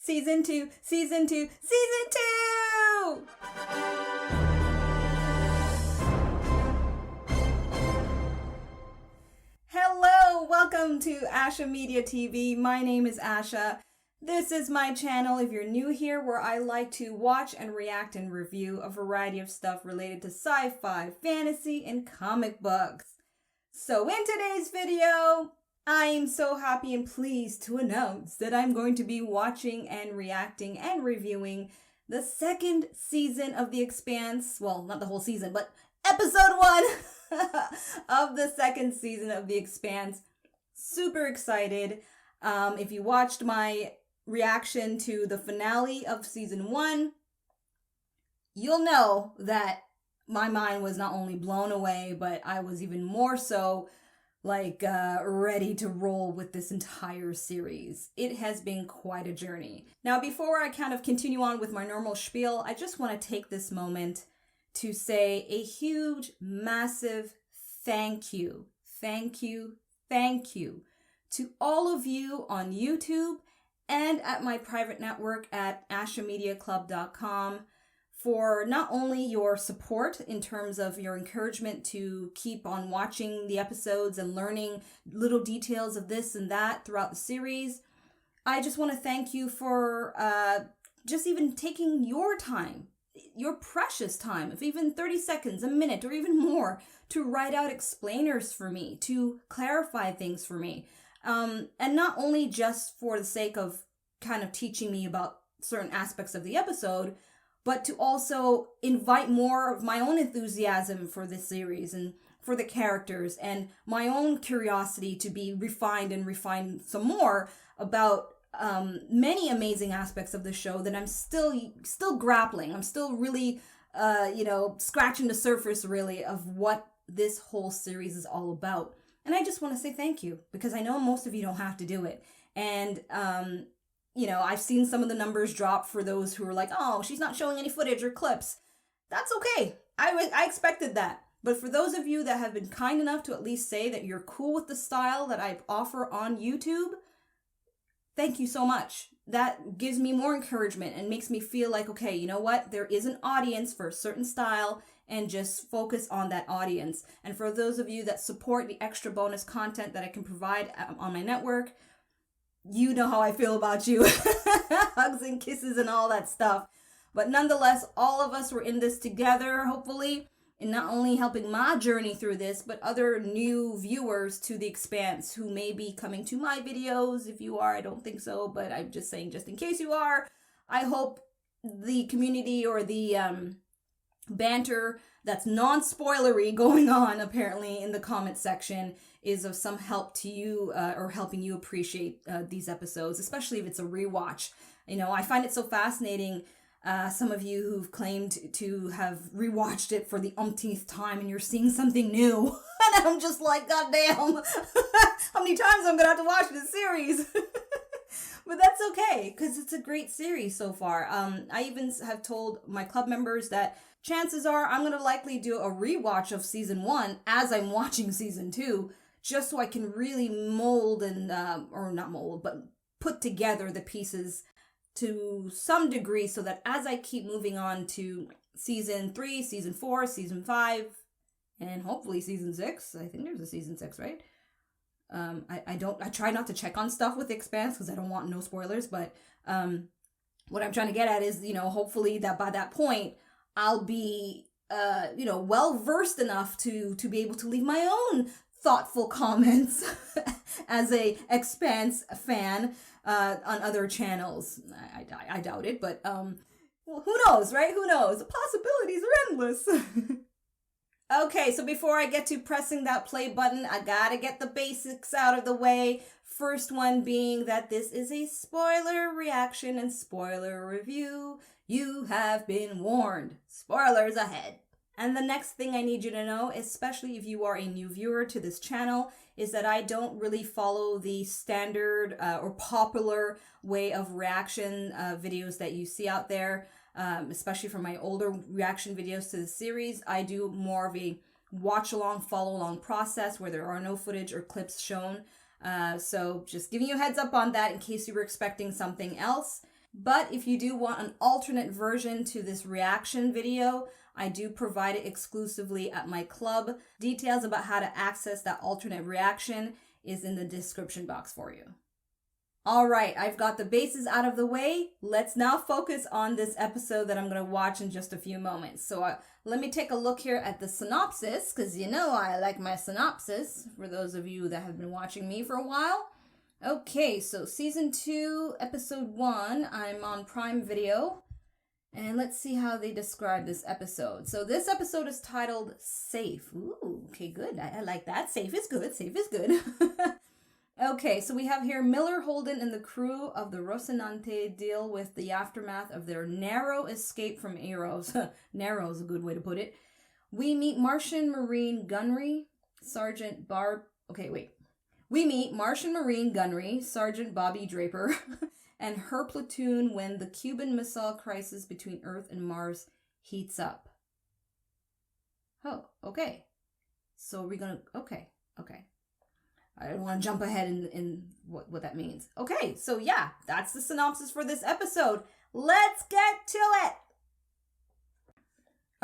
Season 2, Season 2, Season 2! Hello, welcome to Asha Media TV. My name is Asha. This is my channel, if you're new here, where I like to watch and react and review a variety of stuff related to sci-fi, fantasy, and comic books. So in today's video, I am so happy and pleased to announce that I'm going to be watching and reacting and reviewing the second season of The Expanse. Well, not the whole season, but episode 1 of the second season of The Expanse. Super excited. If you watched my reaction to the finale of season 1, you'll know that my mind was not only blown away, but I was even more so ready to roll with this entire series. It has been quite a journey. Now, before I kind of continue on with my normal spiel, I just want to take this moment to say a huge, massive thank you to all of you on YouTube and at my private network at ashamediaclub.com for not only your support in terms of your encouragement to keep on watching the episodes and learning little details of this and that throughout the series. I just want to thank you for just even taking your time, your precious time, if even 30 seconds, a minute, or even more, to write out explainers for me, to clarify things for me. And not only just for the sake of kind of teaching me about certain aspects of the episode, but to also invite more of my own enthusiasm for this series and for the characters and my own curiosity to be refined some more about many amazing aspects of the show that I'm still grappling. I'm still really, scratching the surface really of what this whole series is all about. And I just want to say thank you, because I know most of you don't have to do it. And, I've seen some of the numbers drop for those who are like, oh, she's not showing any footage or clips. That's okay. I expected that. But for those of you that have been kind enough to at least say that you're cool with the style that I offer on YouTube, thank you so much. That gives me more encouragement and makes me feel like, okay, you know what? There is an audience for a certain style, and just focus on that audience. And for those of you that support the extra bonus content that I can provide on my network, you know how I feel about you. Hugs and kisses and all that stuff. But nonetheless, all of us were in this together, hopefully, in not only helping my journey through this, but other new viewers to The Expanse who may be coming to my videos. If you are, I don't think so, but I'm just saying, just in case you are, I hope the community or the banter that's non-spoilery going on apparently in the comment section is of some help to you or helping you appreciate these episodes, especially if it's a rewatch. I find it so fascinating, some of you who've claimed to have rewatched it for the umpteenth time and you're seeing something new. And I'm just like, God damn, how many times I'm gonna have to watch this series? But that's okay, because it's a great series so far. I even have told my club members that chances are I'm going to likely do a rewatch of season 1 as I'm watching season 2, just so I can really mold and, or not mold, but put together the pieces to some degree so that as I keep moving on to season 3, season 4, season 5, and hopefully season 6, I think there's a season 6, right? I try not to check on stuff with The Expanse because I don't want no spoilers, but what I'm trying to get at is, hopefully that by that point, I'll be, well-versed enough to be able to leave my own thoughtful comments as a Expanse fan on other channels. I doubt it, but well, who knows, right? Who knows? The possibilities are endless. Okay, so before I get to pressing that play button, I gotta get the basics out of the way. First one being that this is a spoiler reaction and spoiler review. You have been warned. Spoilers ahead. And the next thing I need you to know, especially if you are a new viewer to this channel, is that I don't really follow the standard or popular way of reaction videos that you see out there. Especially for my older reaction videos to the series, I do more of a watch-along, follow-along process where there are no footage or clips shown. So just giving you a heads up on that in case you were expecting something else. But if you do want an alternate version to this reaction video, I do provide it exclusively at my club. Details about how to access that alternate reaction is in the description box for you. All right, I've got the bases out of the way. Let's now focus on this episode that I'm going to watch in just a few moments. So let me take a look here at the synopsis, because you know I like my synopsis, for those of you that have been watching me for a while. Okay, so Season 2, Episode 1, I'm on Prime Video. And let's see how they describe this episode. So this episode is titled Safe. Ooh, okay, good. I like that. Safe is good. Safe is good. Okay, so we have here Miller, Holden, and the crew of the Rocinante deal with the aftermath of their narrow escape from Eros. Narrow is a good way to put it. We meet Martian Marine Gunnery, Sergeant We meet Martian Marine Gunnery, Sergeant Bobbie Draper, and her platoon when the Cuban Missile Crisis between Earth and Mars heats up. Oh, okay. So we're gonna, okay. I don't want to jump ahead in what that means. Okay, so yeah, that's the synopsis for this episode. Let's get to it!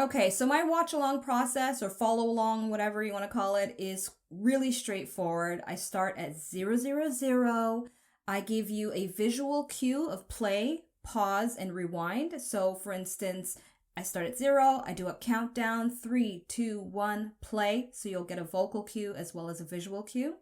Okay, so my watch-along process, or follow-along, whatever you want to call it, is really straightforward. I start at 000. I give you a visual cue of play, pause, and rewind. So, for instance, I start at 0, I do a countdown, 3, 2, 1, play. So you'll get a vocal cue as well as a visual cue.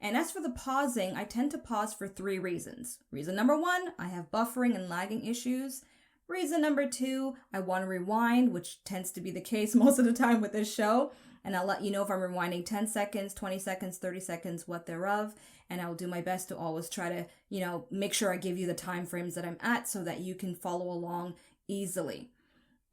And as for the pausing, I tend to pause for 3 reasons. Reason number 1, I have buffering and lagging issues. Reason number 2, I want to rewind, which tends to be the case most of the time with this show. And I'll let you know if I'm rewinding 10 seconds, 20 seconds, 30 seconds, what thereof. And I'll do my best to always try to, make sure I give you the time frames that I'm at so that you can follow along easily.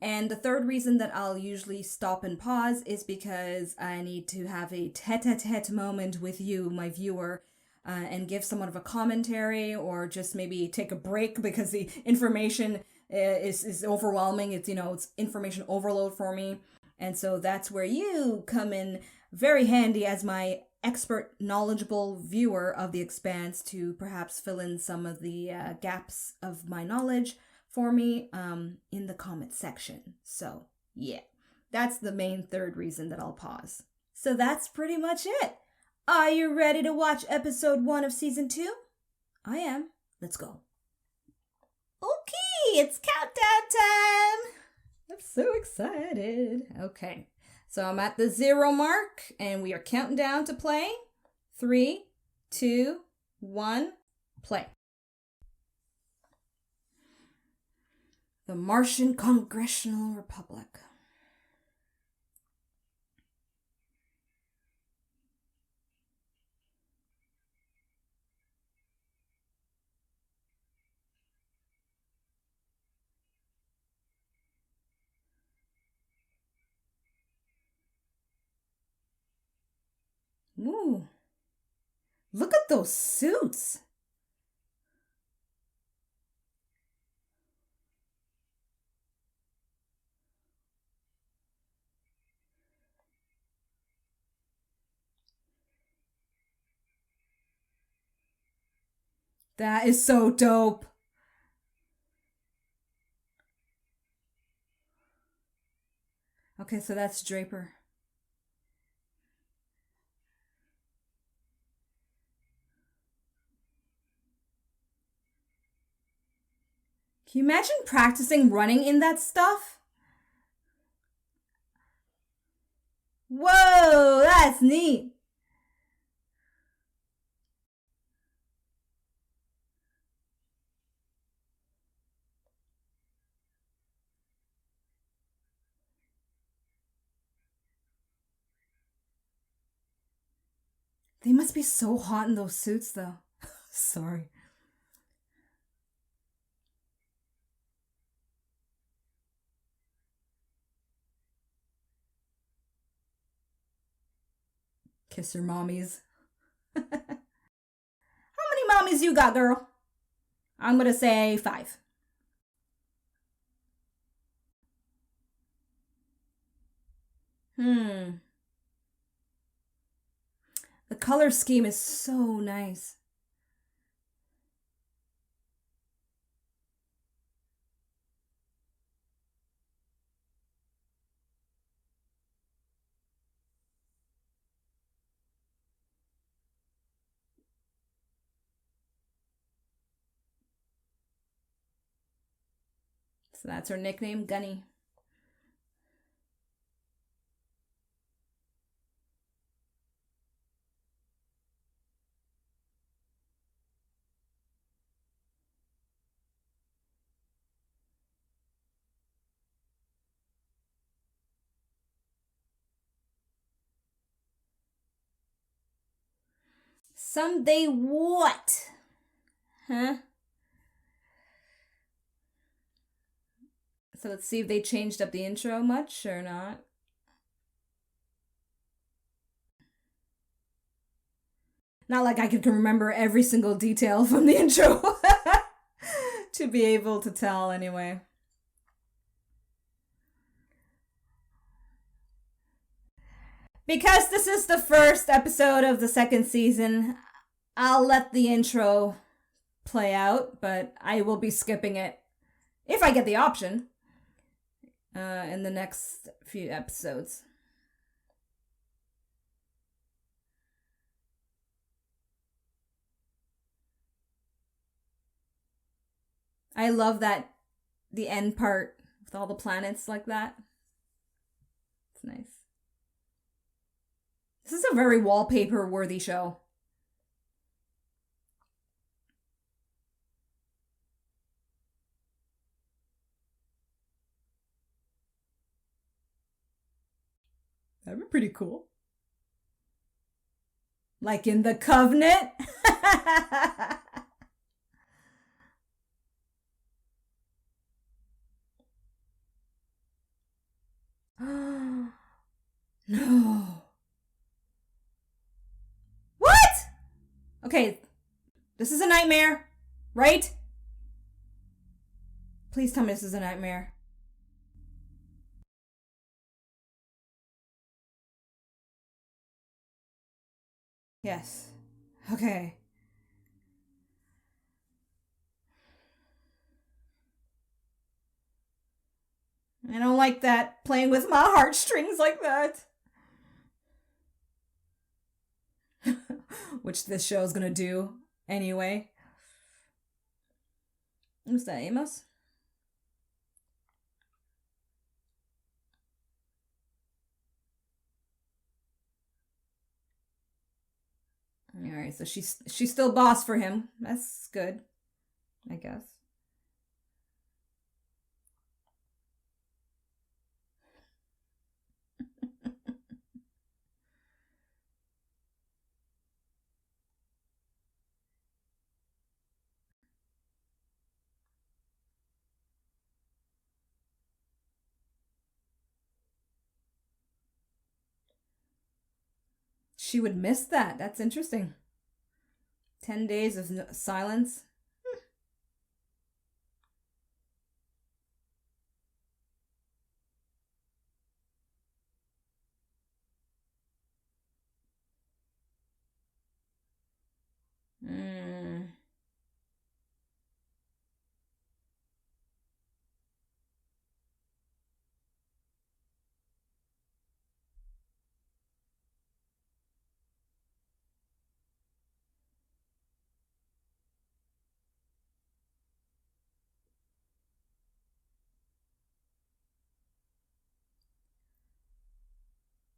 And the third reason that I'll usually stop and pause is because I need to have a tete-a-tete moment with you, my viewer, and give somewhat of a commentary, or just maybe take a break because the information is overwhelming. It's information overload for me. And so that's where you come in very handy as my expert, knowledgeable viewer of The Expanse to perhaps fill in some of the gaps of my knowledge for me in the comment section. So yeah, that's the main third reason that I'll pause. So that's pretty much it. Are you ready to watch episode 1 of season 2? I am. Let's go. Okay, it's countdown time. I'm so excited. Okay, so I'm at the 0 mark and we are counting down to play. 3, 2, 1, play. The Martian Congressional Republic. Ooh, look at those suits. That is so dope. Okay, so that's Draper. Can you imagine practicing running in that stuff? Whoa, that's neat. They must be so hot in those suits, though. Sorry. Kiss your mommies. How many mommies you got, girl? I'm gonna say 5. The color scheme is so nice. So that's her nickname, Gunny. Someday what? Huh? So let's see if they changed up the intro much or not. Not like I can remember every single detail from the intro to be able to tell anyway. Because this is the first episode of the second season, I'll let the intro play out, but I will be skipping it, if I get the option, in the next few episodes. I love that, the end part with all the planets like that. It's nice. This is a very wallpaper-worthy show. That'd be pretty cool. Like in the Covenant? No. What? Okay, this is a nightmare, right? Please tell me this is a nightmare. Yes. Okay. I don't like that, playing with my heartstrings like that. Which this show is gonna do anyway. What's that, Amos? Alright, so she's still boss for him. That's good, I guess. She would miss that. That's interesting. 10 days of silence.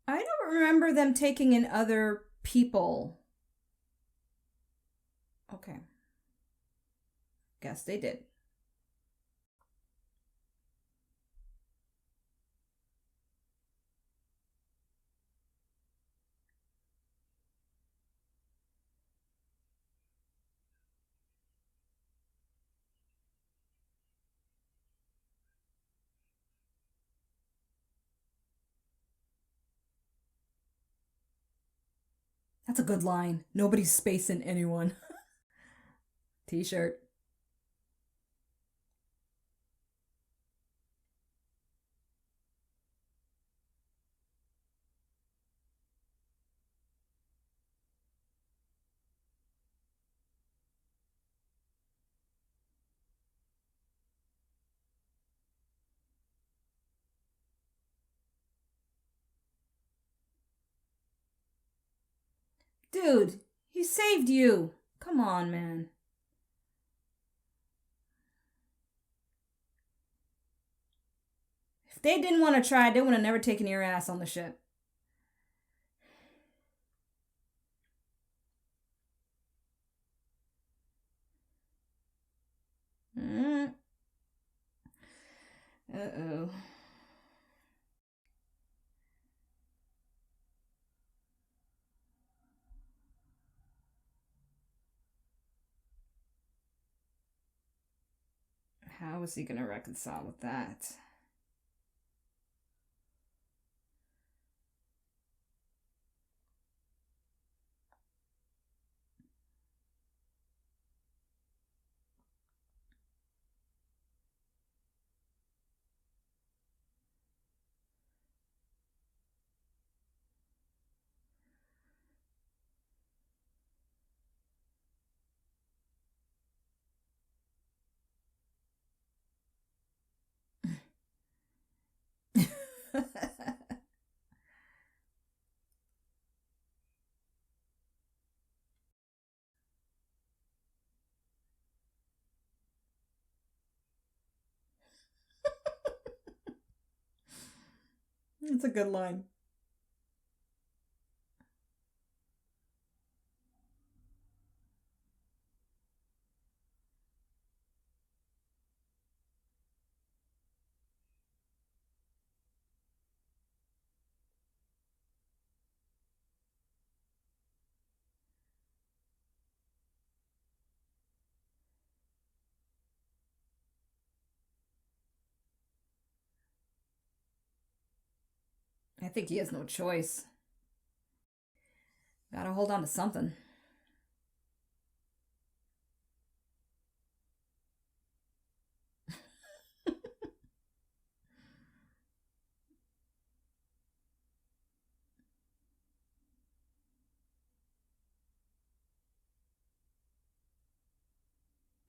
I don't remember them taking in other people. Okay. Guess they did. That's a good line. Nobody's spacing anyone. T-shirt. Dude, he saved you. Come on, man. they didn't want to try, they would have never taken your ass on the ship. Uh-oh. How is he going to reconcile with that? It's a good line. I think he has no choice. Gotta hold on to something.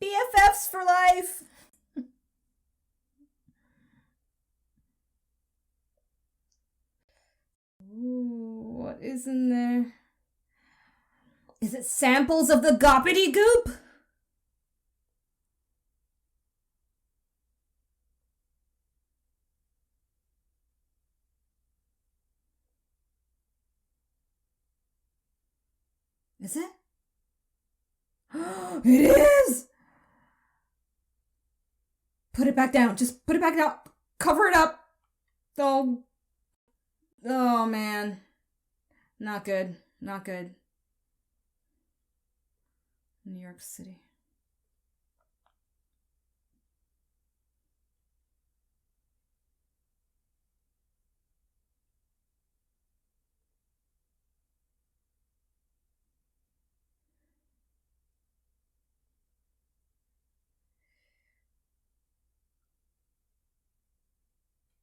BFFs for life! Ooh, what is in there? Is it samples of the goppity goop? Is it? It is! Put it back down. Just put it back down. Cover it up. Oh. Oh, man. Not good. Not good. New York City.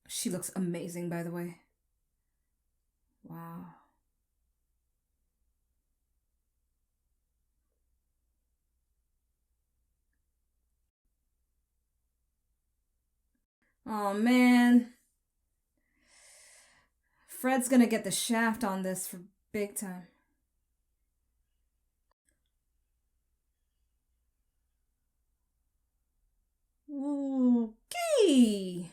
She looks amazing, by the way. Wow. Oh, man. Fred's gonna get the shaft on this for big time. Okay.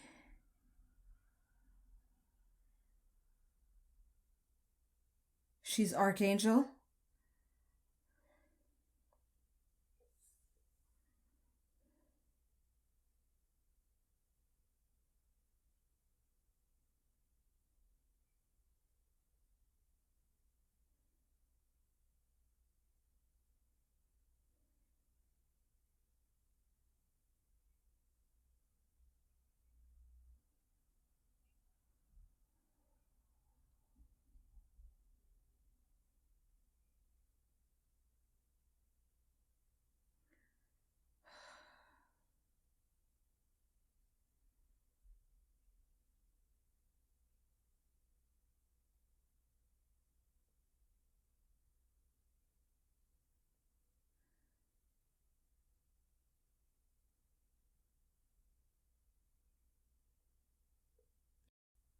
She's Archangel.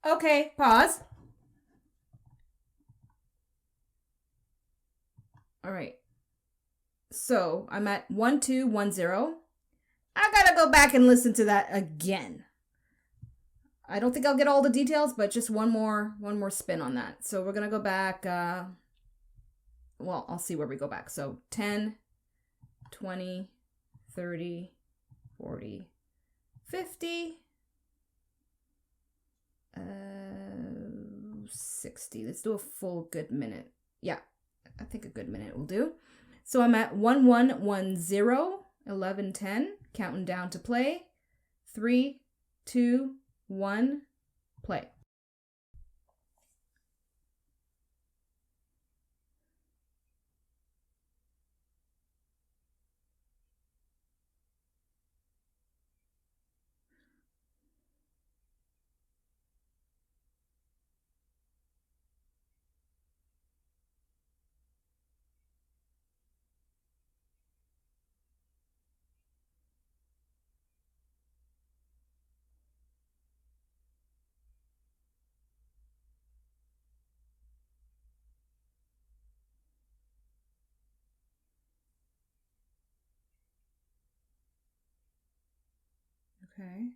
Okay, pause. All right. So I'm at 1210. I gotta go back and listen to that again. I don't think I'll get all the details, but just one more spin on that. So we're going to go back. Well, I'll see where we go back. So 10, 20, 30, 40, 50, 60. Let's do a full good minute. Yeah, I think a good minute will do. So I'm at 1110, 11:10, counting down to play. 3, 2, 1, play. Okay.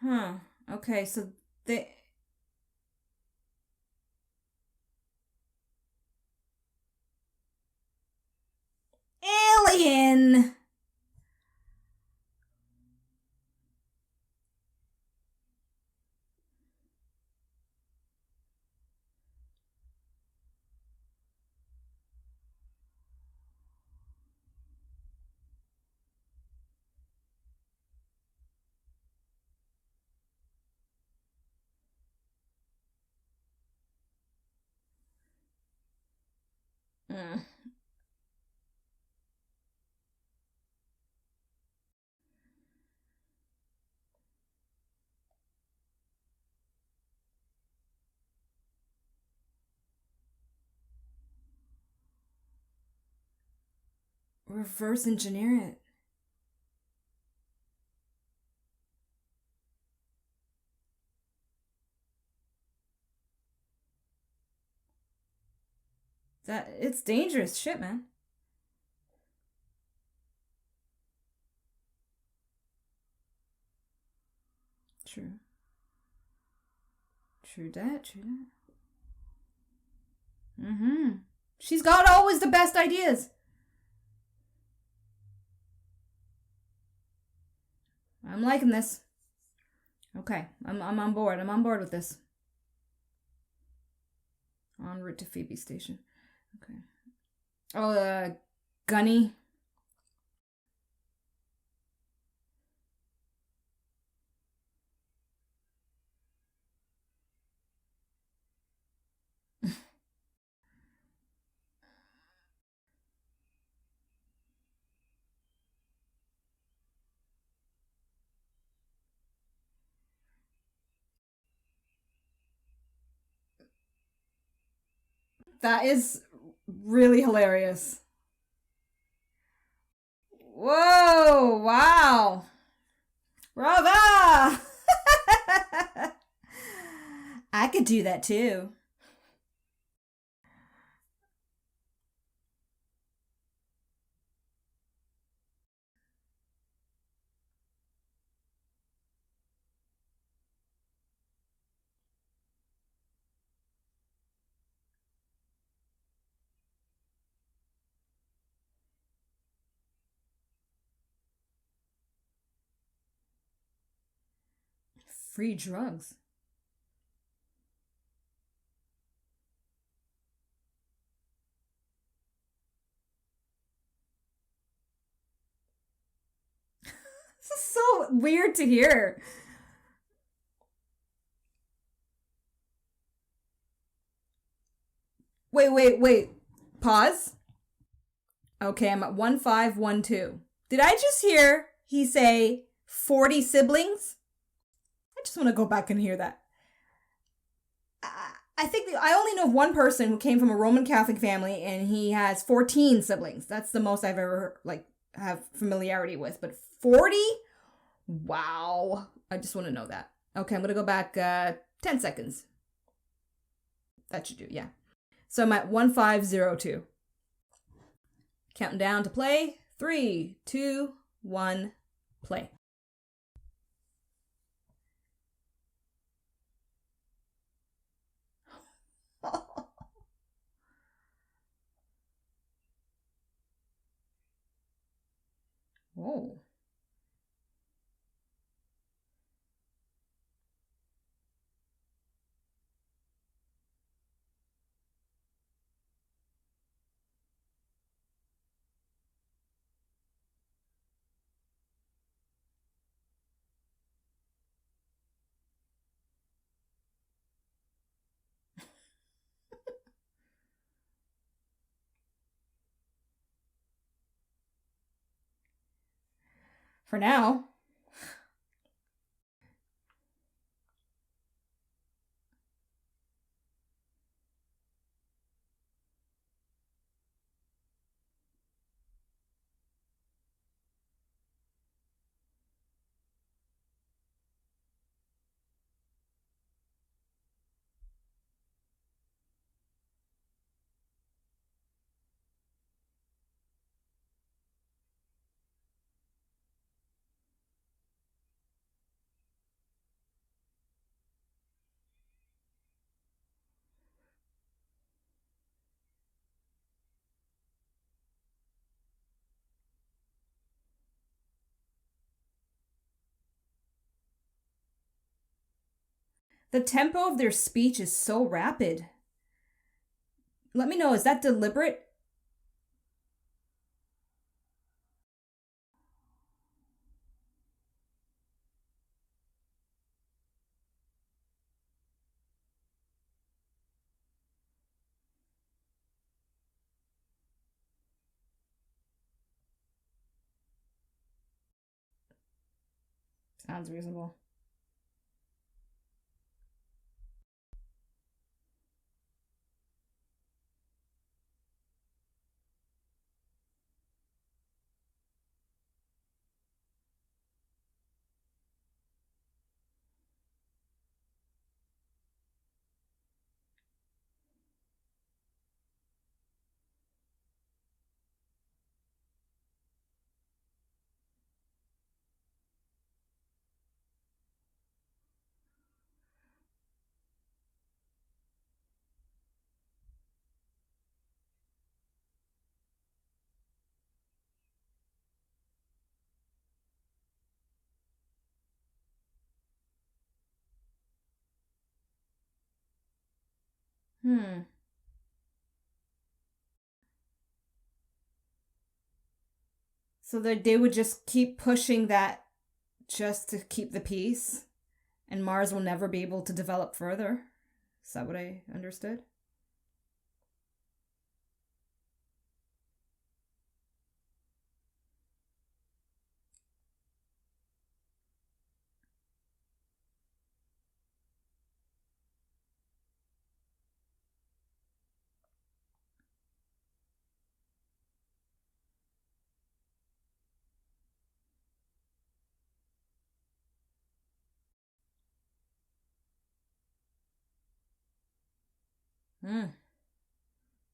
Huh. Okay, so they... Alien! Mm. Reverse engineer it. It's dangerous shit, man. True. True that. Mm-hmm. She's got always the best ideas. I'm liking this. Okay, I'm on board. I'm on board with this. En route to Phoebe Station. Okay. Oh, Gunny. That is really hilarious. Whoa, wow. Brava! I could do that too. Free drugs. This is so weird to hear. Wait. Pause. Okay, I'm at 1512. Did I just hear he say 40 siblings? I just want to go back and hear that. I think I only know of one person who came from a Roman Catholic family and he has 14 siblings. That's the most I've ever have familiarity with. But 40? Wow. I just want to know that. Okay, I'm going to go back 10 seconds. That should do, yeah. So I'm at 1502. Counting down to play. 3, 2, 1, play. Whoa. For now. The tempo of their speech is so rapid. Let me know, is that deliberate? Sounds reasonable. So that they would just keep pushing that just to keep the peace, and Mars will never be able to develop further. Is that what I understood?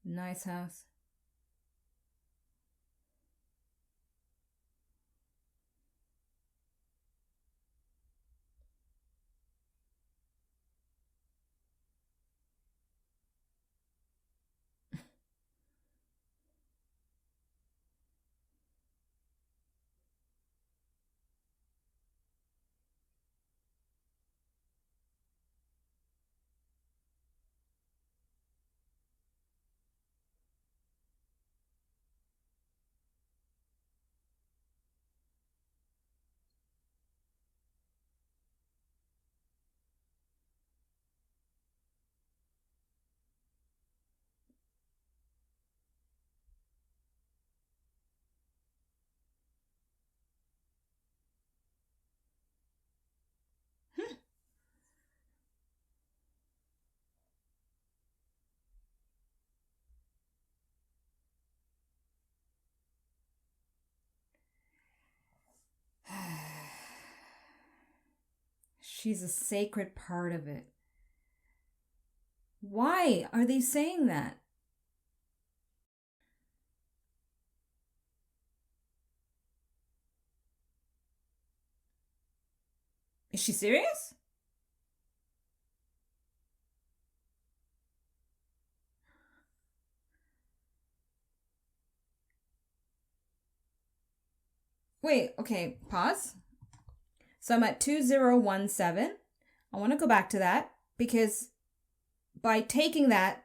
Nice house. She's a sacred part of it. Why are they saying that? Is she serious? Wait, okay, pause. So I'm at 2017. I want to go back to that because by taking that,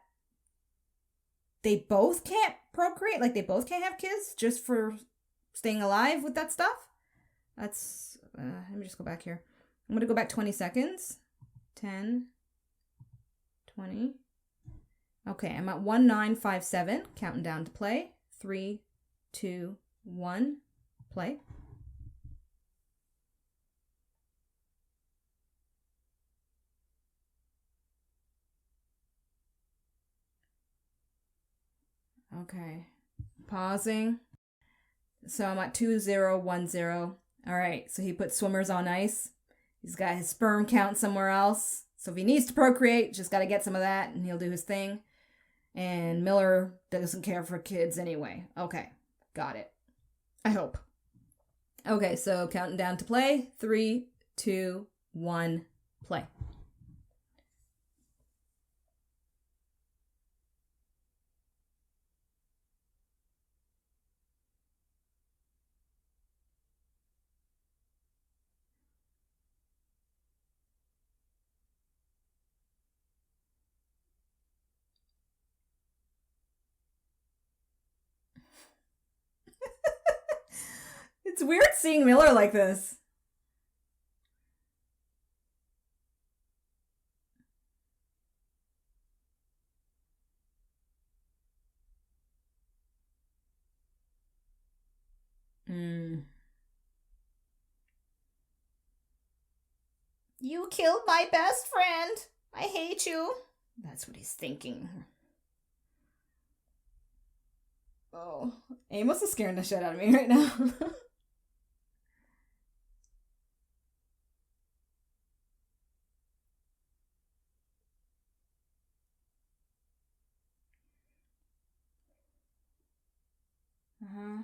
they both can't procreate, like they both can't have kids just for staying alive with that stuff. That's, let me just go back here. I'm going to go back 20 seconds. 10, 20. Okay, I'm at 1957, counting down to play. 3, 2, 1, play. Okay, pausing. So I'm at 2010. All right, so he put swimmers on ice. He's got his sperm count somewhere else. So if he needs to procreate, just got to get some of that and he'll do his thing. And Miller doesn't care for kids anyway. Okay, got it. I hope. Okay, so counting down to play. 3, 2, 1, play. It's weird seeing Miller like this. You killed my best friend. I hate you. That's what he's thinking. Oh, Amos is scaring the shit out of me right now. Uh-huh.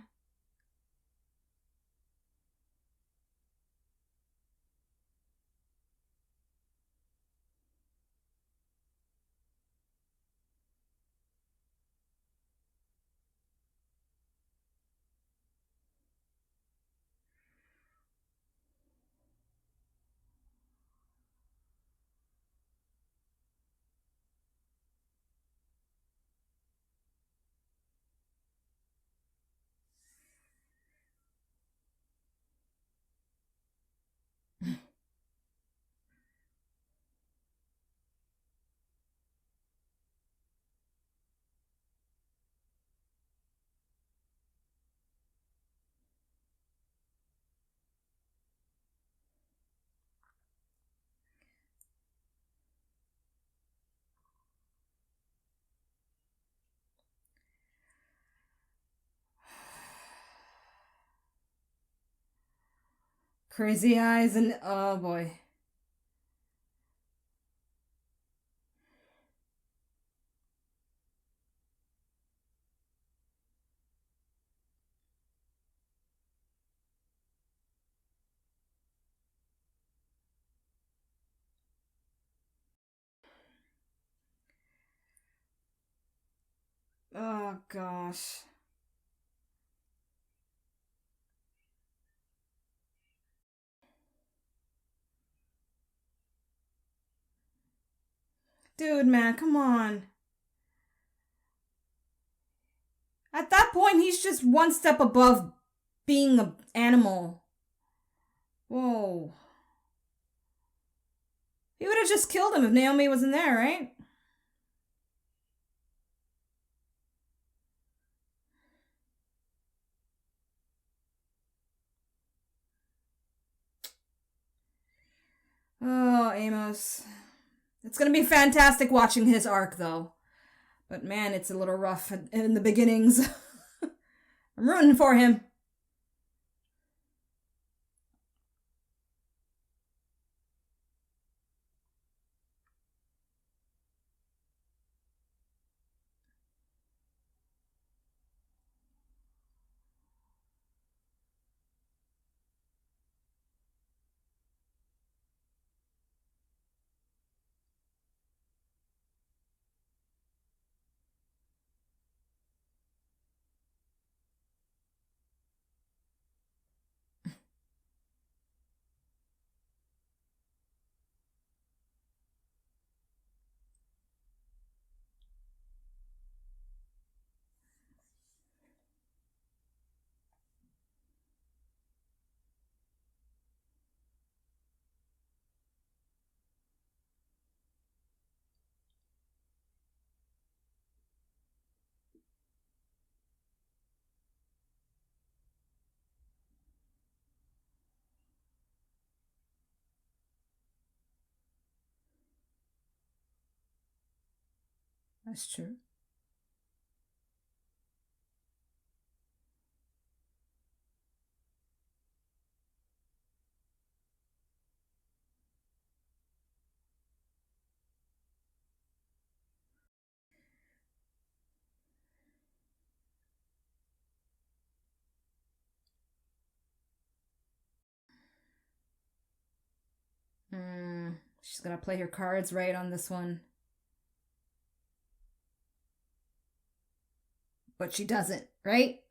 Crazy eyes and oh boy. Oh gosh. Dude, man, come on. At that point, he's just one step above being an animal. Whoa. He would have just killed him if Naomi wasn't there, right? Oh, Amos. It's gonna be fantastic watching his arc, though. But man, it's a little rough in the beginnings. I'm rooting for him. That's true. She's gonna play her cards right on this one. But she doesn't, right?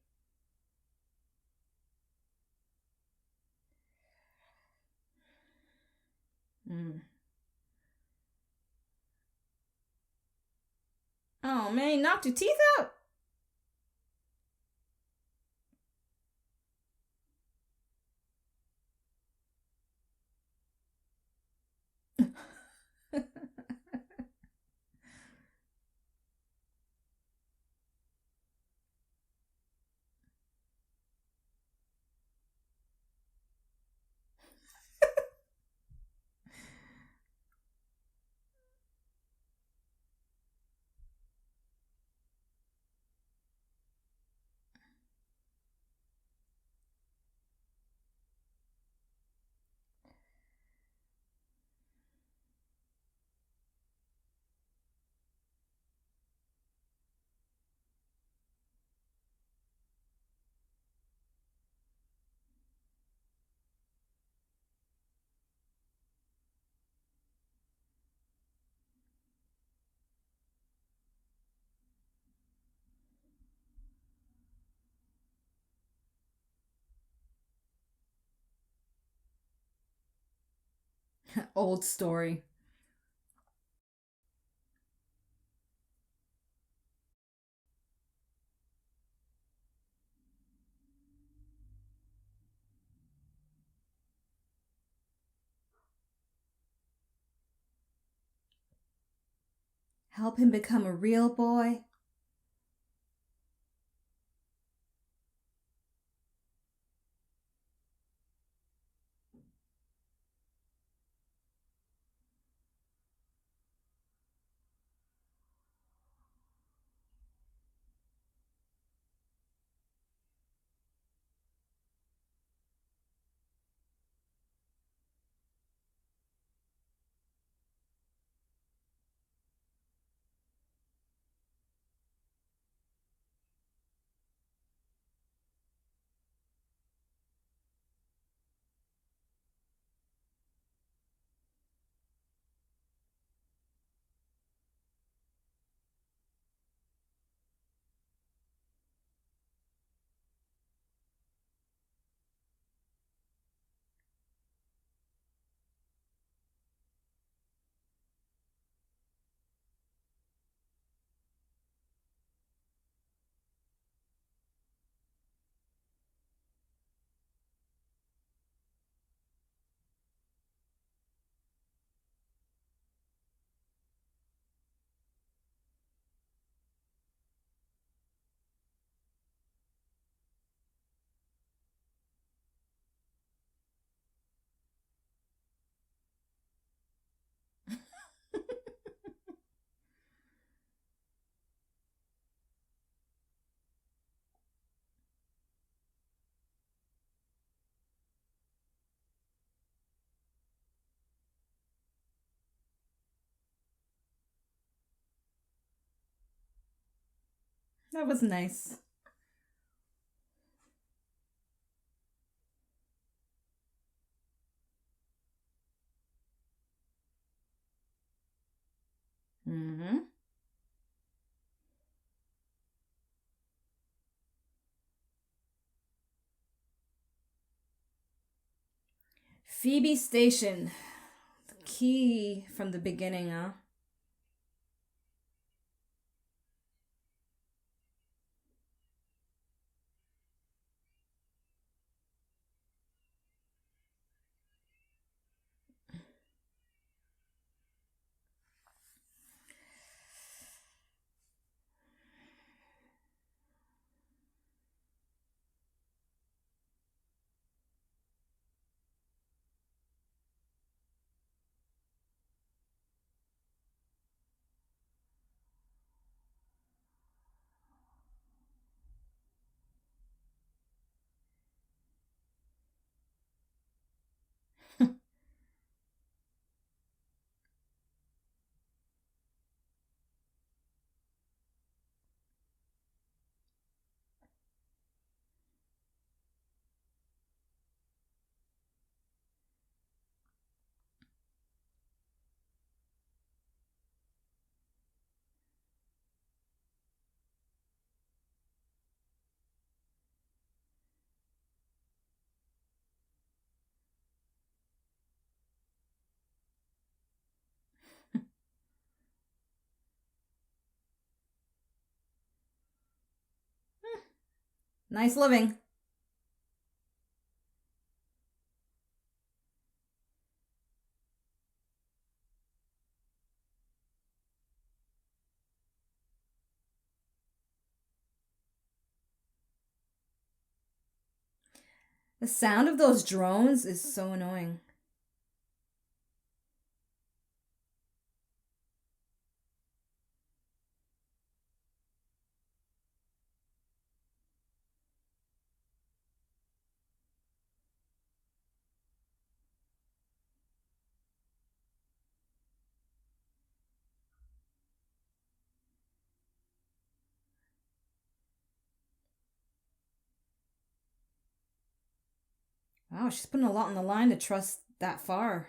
Oh man, you knocked your teeth out? Old story. Help him become a real boy? That was nice. Mm-hmm. Phoebe Station. The key from the beginning, huh? Nice living. The sound of those drones is so annoying. Wow, she's putting a lot on the line to trust that far.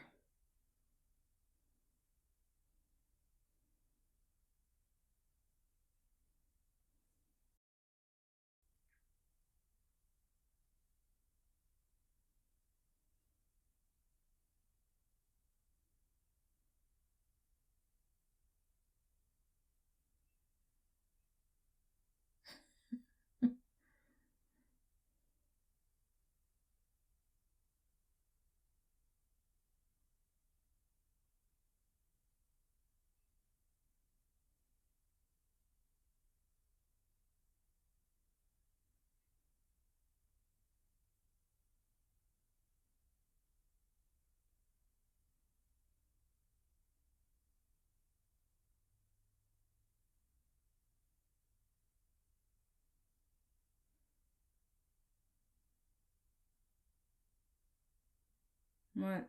What?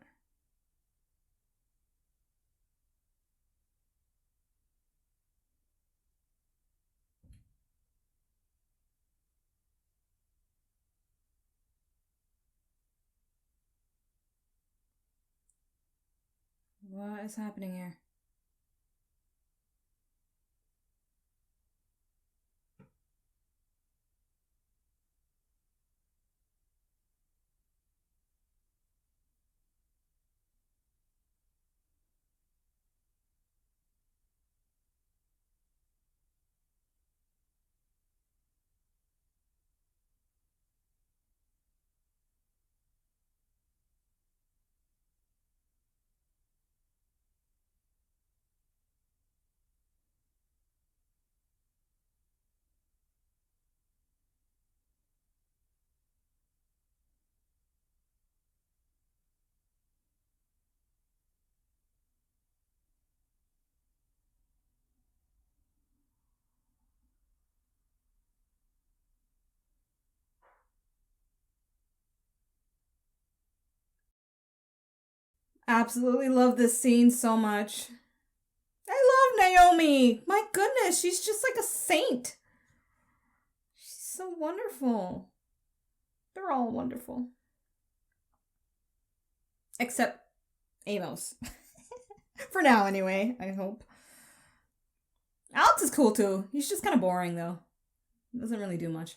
What is happening here? Absolutely love this scene so much. I love Naomi. My goodness, she's just like a saint. She's so wonderful. They're all wonderful. Except Amos. For now, anyway, I hope. Alex is cool too. He's just kind of boring though. Doesn't really do much.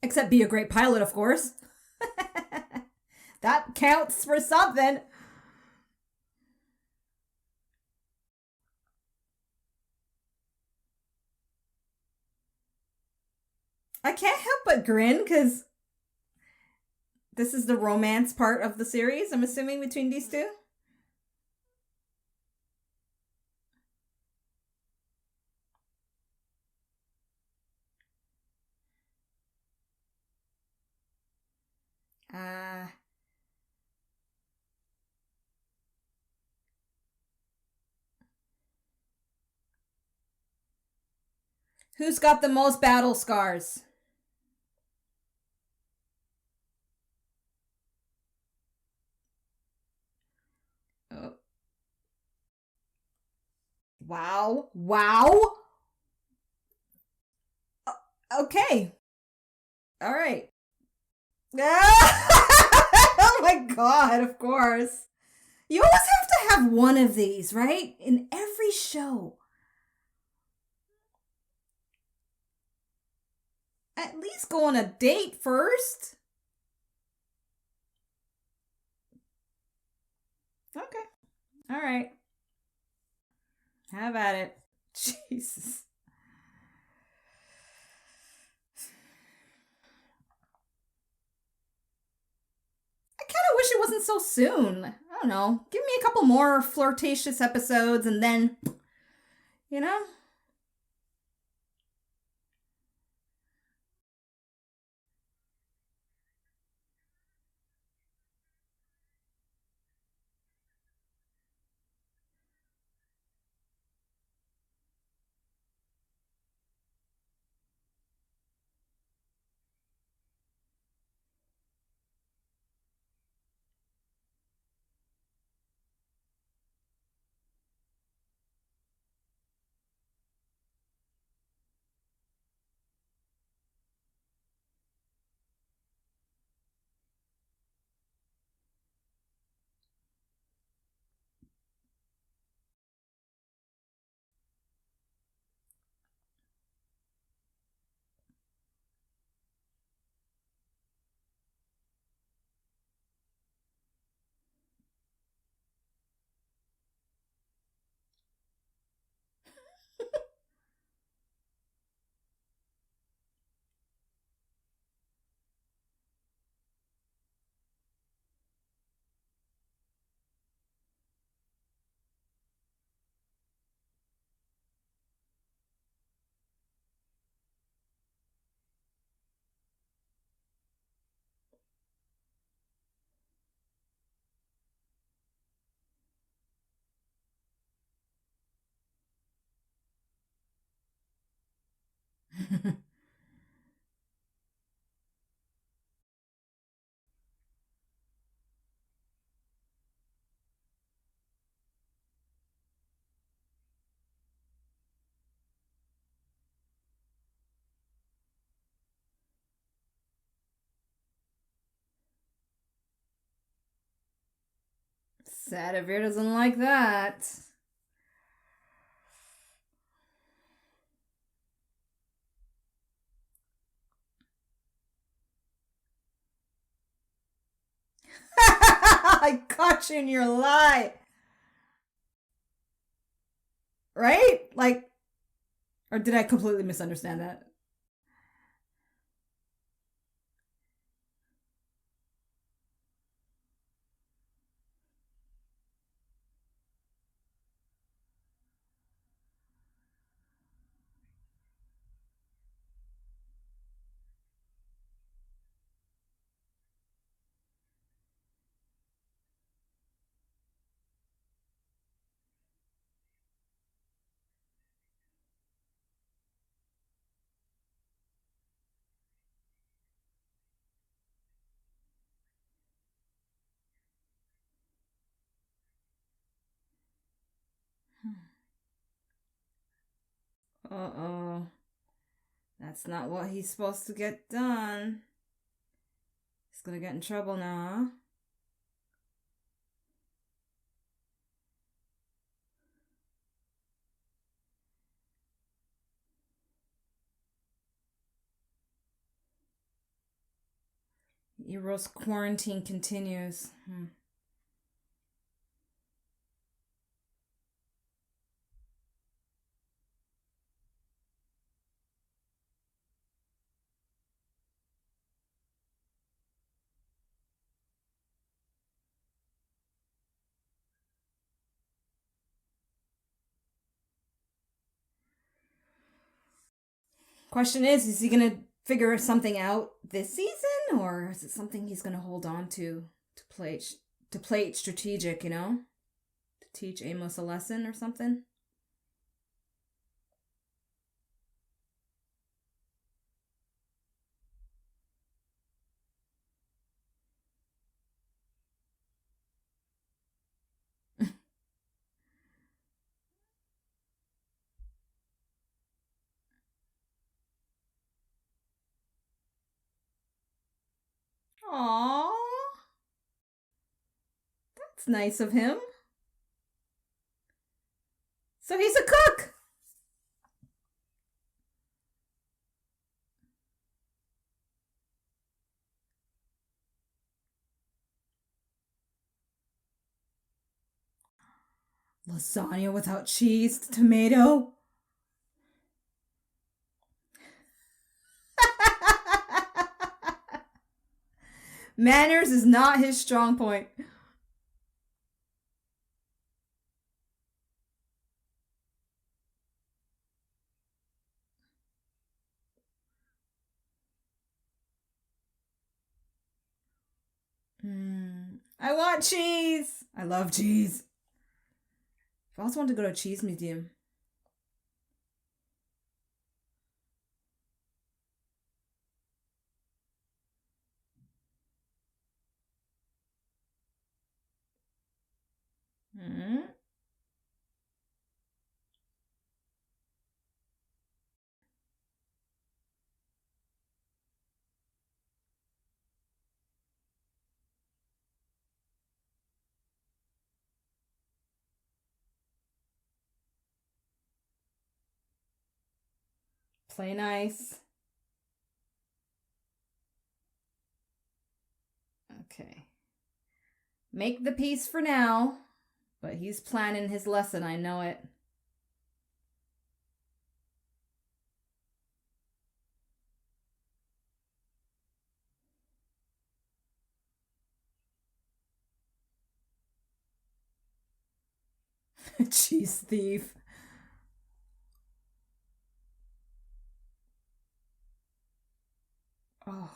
Except be a great pilot, of course. That counts for something. I can't help but grin because this is the romance part of the series, I'm assuming, between these two. Who's got the most battle scars? Oh. Wow. Wow. Okay. All right. Oh my God, of course. You always have to have one of these, right? In every show. At least go on a date first. Okay. All right. Have at it. Jesus. I kind of wish it wasn't so soon. I don't know. Give me a couple more flirtatious episodes and then, you know? Sadavir doesn't like that. I caught you in your lie. Right? Like, or did I completely misunderstand that? Uh-oh. That's not what he's supposed to get done. He's gonna get in trouble now, huh? Eros quarantine continues. Question is he gonna figure something out this season, or is it something he's gonna hold on to play it strategic? You know, to teach Amos a lesson or something. Aww. It's nice of him. So he's a cook. Lasagna without cheese, tomato. Manners is not his strong point. I want cheese. I love cheese. I also want to go to a cheese museum. Play nice. Okay. Make the peace for now, but he's planning his lesson, I know it. Cheese thief. Oh,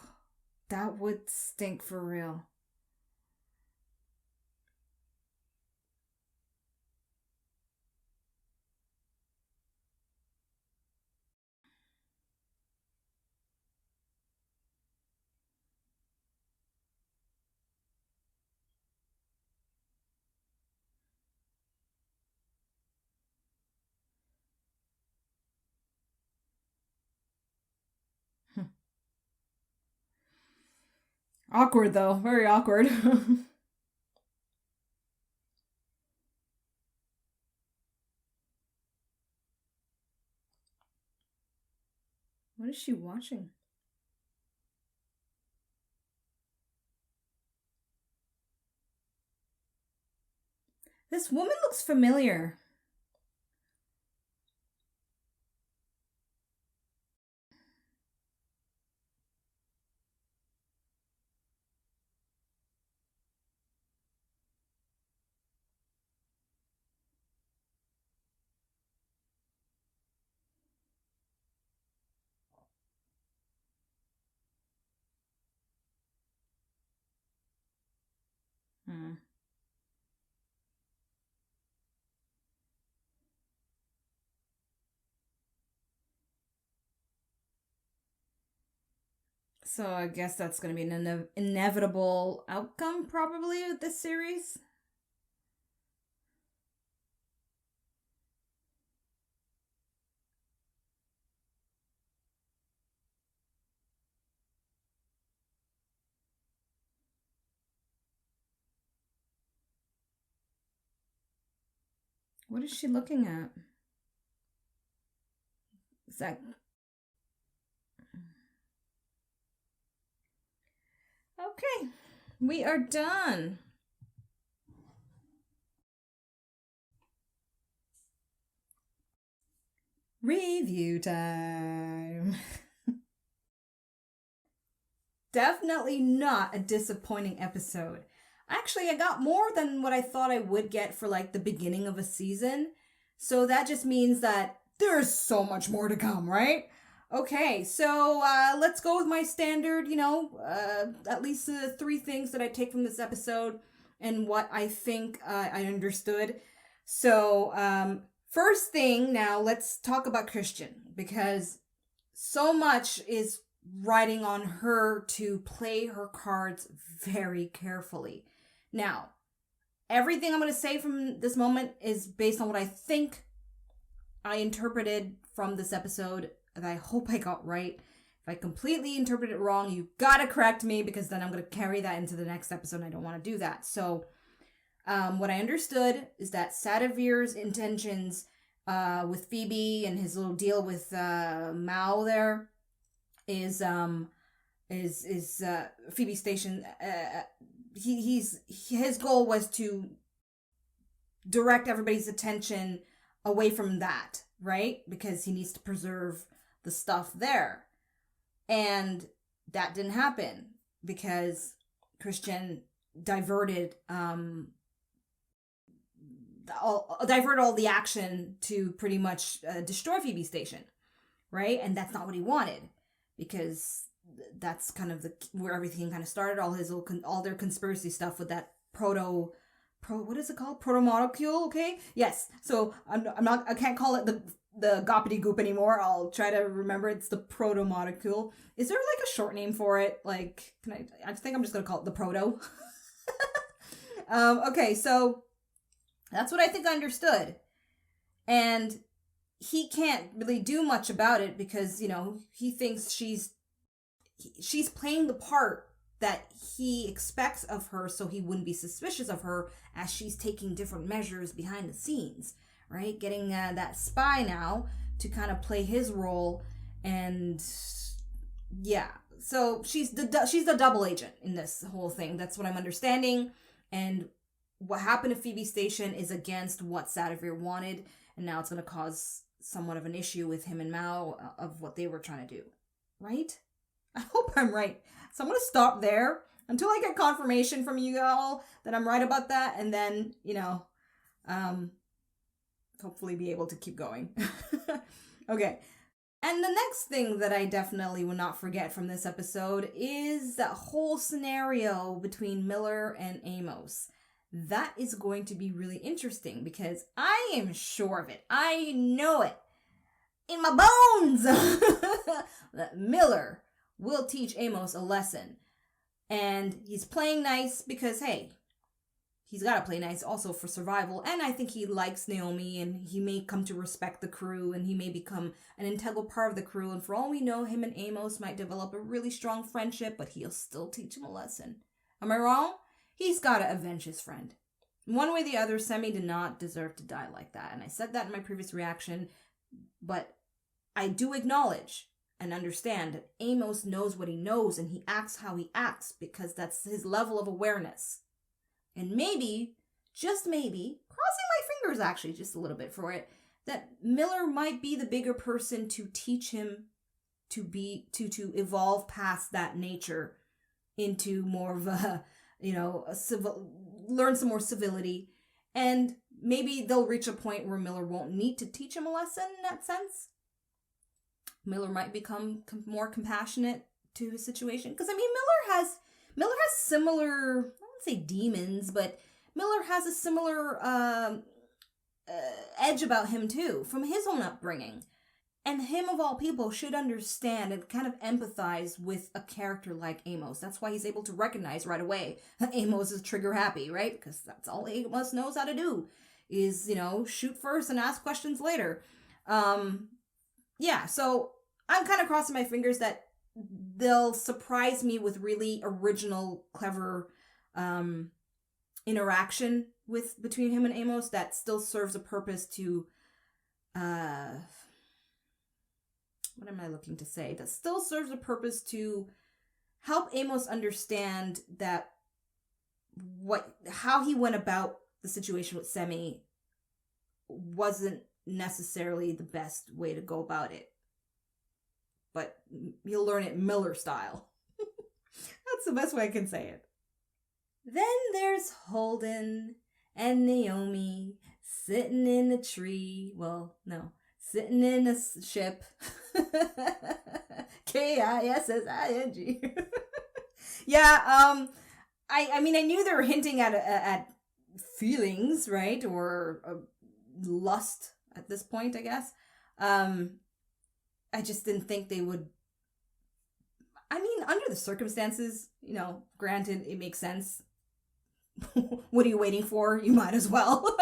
that would stink for real. Awkward though, very awkward. What is she watching? This woman looks familiar. So I guess that's going to be an inevitable outcome, probably, of this series. What is she looking at? Is that... Okay, we are done. Review time. Definitely not a disappointing episode. Actually, I got more than what I thought I would get for like the beginning of a season. So that just means that there's so much more to come, right? Okay, so let's go with my standard, at least 3 things that I take from this episode and what I think I understood. So, first thing now, let's talk about Christian, because so much is riding on her to play her cards very carefully. Now, everything I'm going to say from this moment is based on what I think I interpreted from this episode, and I hope I got right. If I completely interpret it wrong, you gotta correct me, because then I'm going to carry that into the next episode, and I don't want to do that. So, What I understood is that Sativir's intentions with Phoebe and his little deal with Mao there is Phoebe Station. His goal was to direct everybody's attention away from that, right? Because he needs to preserve the stuff there. And that didn't happen because Christian diverted all the action to pretty much destroy Phoebe Station, right? And that's not what he wanted, because that's kind of where everything kind of started. All their conspiracy stuff with that what is it called? Protomolecule, okay? Yes. So I can't call it the goppity goop anymore. I'll try to remember it's the Protomolecule. Is there like a short name for it? Like, I think I'm just going to call it the Proto. Okay, so that's what I think I understood. And he can't really do much about it because, he thinks she's playing the part that he expects of her, so he wouldn't be suspicious of her as she's taking different measures behind the scenes, right? Getting that spy now to kind of play his role, and yeah. So she's the double agent in this whole thing. That's what I'm understanding. And what happened to Phoebe Station is against what Sativir wanted, and now it's going to cause somewhat of an issue with him and Mao of what they were trying to do, right? I hope I'm right. So I'm going to stop there until I get confirmation from you all that I'm right about that, and then, hopefully be able to keep going. Okay. And the next thing that I definitely will not forget from this episode is that whole scenario between Miller and Amos. That is going to be really interesting because I am sure of it. I know it in my bones that Miller will teach Amos a lesson. And he's playing nice because, hey, he's got to play nice also for survival. And I think he likes Naomi, and he may come to respect the crew, and he may become an integral part of the crew. And for all we know, him and Amos might develop a really strong friendship, but he'll still teach him a lesson. Am I wrong? He's got to avenge his friend. One way or the other, Semi did not deserve to die like that. And I said that in my previous reaction, but I do acknowledge and understand that Amos knows what he knows, and he acts how he acts because that's his level of awareness. And maybe, just maybe, crossing my fingers actually just a little bit for it, that Miller might be the bigger person to teach him to evolve past that nature into more of a, learn some more civility. And maybe they'll reach a point where Miller won't need to teach him a lesson in that sense. Miller might become more compassionate to his situation. Because, Miller has similar, I wouldn't say demons, but Miller has a similar edge about him too, from his own upbringing. And him, of all people, should understand and kind of empathize with a character like Amos. That's why he's able to recognize right away that Amos is trigger happy, right? Because that's all Amos knows how to do is, shoot first and ask questions later. Yeah, so I'm kind of crossing my fingers that they'll surprise me with really original, clever interaction between him and Amos that still serves a purpose to, what am I looking to say? That still serves a purpose to help Amos understand that how he went about the situation with Semi wasn't necessarily the best way to go about it. But you'll learn it Miller style. That's the best way I can say it. Then there's Holden and Naomi sitting in a tree. Well, no. Sitting in a ship. Kising. Yeah, I knew they were hinting at feelings, right? Or lust at this point, I guess. I just didn't think they would. Under the circumstances, granted, it makes sense. What are you waiting for? You might as well.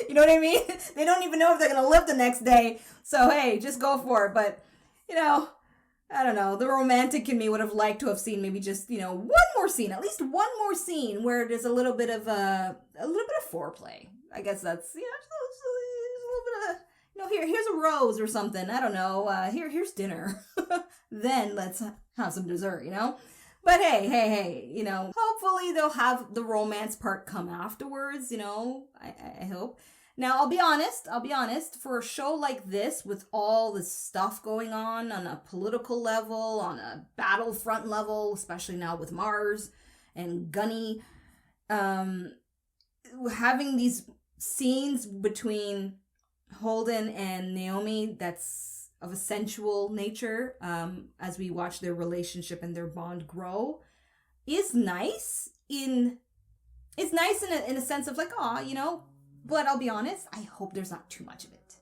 You know what I mean? They don't even know if they're going to live the next day. So, hey, just go for it. But, I don't know, the romantic in me would have liked to have seen maybe just, one more scene, at least one more scene where there's a little bit of foreplay. I guess that's, just a little bit of, here's a rose or something. I don't know. Here's dinner. Then let's have some dessert, But hey, hopefully they'll have the romance part come afterwards, I hope. Now, I'll be honest, for a show like this, with all this stuff going on a political level, on a battlefront level, especially now with Mars and Gunny, having these scenes between Holden and Naomi that's of a sensual nature, as we watch their relationship and their bond grow, is nice in a sense of like, but I'll be honest, I hope there's not too much of it.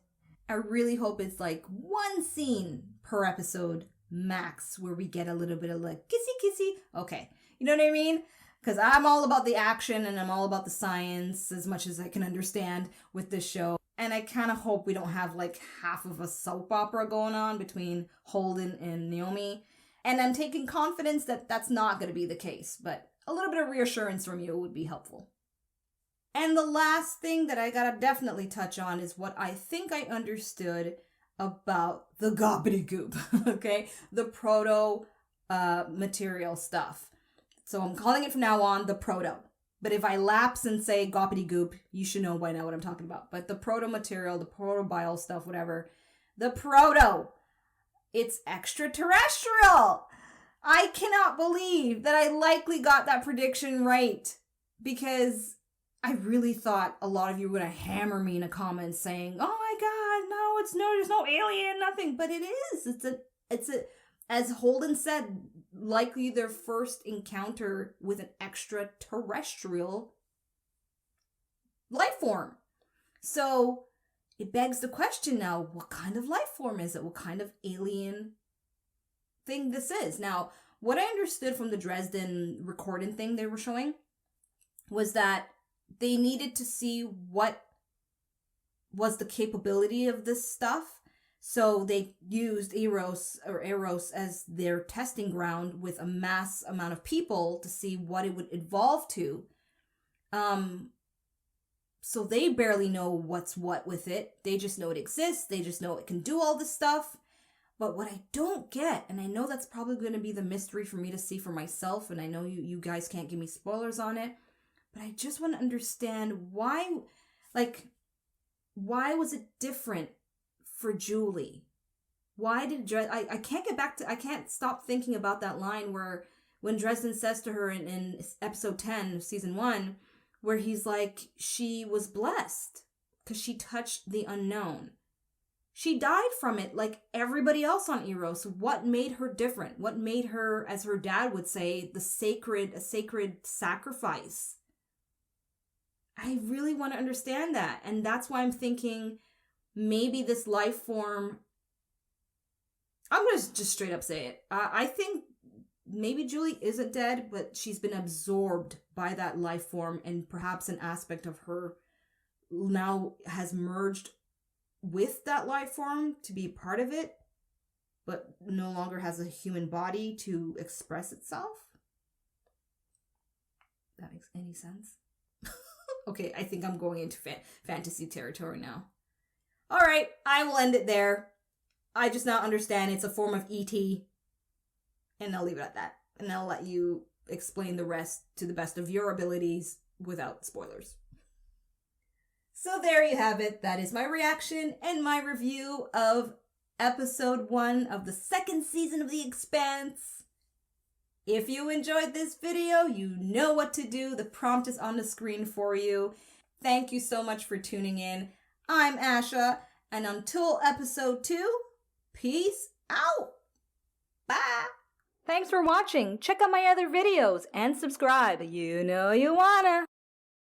I really hope it's like one scene per episode max where we get a little bit of like kissy. Okay, you know what I mean? Because I'm all about the action and I'm all about the science as much as I can understand with this show. And I kind of hope we don't have like half of a soap opera going on between Holden and Naomi. And I'm taking confidence that that's not going to be the case. But a little bit of reassurance from you would be helpful. And the last thing that I gotta definitely touch on is what I think I understood about the gobbledygook, okay? The proto material stuff. So I'm calling it from now on the proto. But if I lapse and say gobbledygook, you should know by now what I'm talking about. But the proto material, the protobile stuff, whatever. The proto, it's extraterrestrial. I cannot believe that I likely got that prediction right, because I really thought a lot of you were going to hammer me in the comments saying, oh my God, no, there's no alien, nothing. But it is. It's a, as Holden said, likely their first encounter with an extraterrestrial life form. So it begs the question now, what kind of life form is it? What kind of alien thing this is? Now, what I understood from the Dresden recording thing they were showing was that they needed to see what was the capability of this stuff. So they used Eros as their testing ground with a mass amount of people to see what it would evolve to. So they barely know what's what with it. They just know it exists. They just know it can do all this stuff. But what I don't get, and I know that's probably going to be the mystery for me to see for myself, and I know you guys can't give me spoilers on it, but I just want to understand why was it different for Julie? Why did I can't stop thinking about that line where when Dresden says to her in episode 10 of season 1, where he's like, she was blessed because she touched the unknown. She died from it like everybody else on Eros. What made her different? What made her, as her dad would say, a sacred sacrifice? I really want to understand that. And that's why I'm thinking maybe this life form, I'm going to just straight up say it. I think maybe Julie isn't dead, but she's been absorbed by that life form, and perhaps an aspect of her now has merged with that life form to be part of it, but no longer has a human body to express itself. That makes any sense? Okay, I think I'm going into fantasy territory now. All right, I will end it there. I just now understand it's a form of ET, and I'll leave it at that. And I'll let you explain the rest to the best of your abilities without spoilers. So there you have it. That is my reaction and my review of episode 1 of the second season of The Expanse. If you enjoyed this video, you know what to do. The prompt is on the screen for you. Thank you so much for tuning in. I'm Asha, and until episode 2, peace out. Bye. Thanks for watching. Check out my other videos and subscribe. You know you wanna.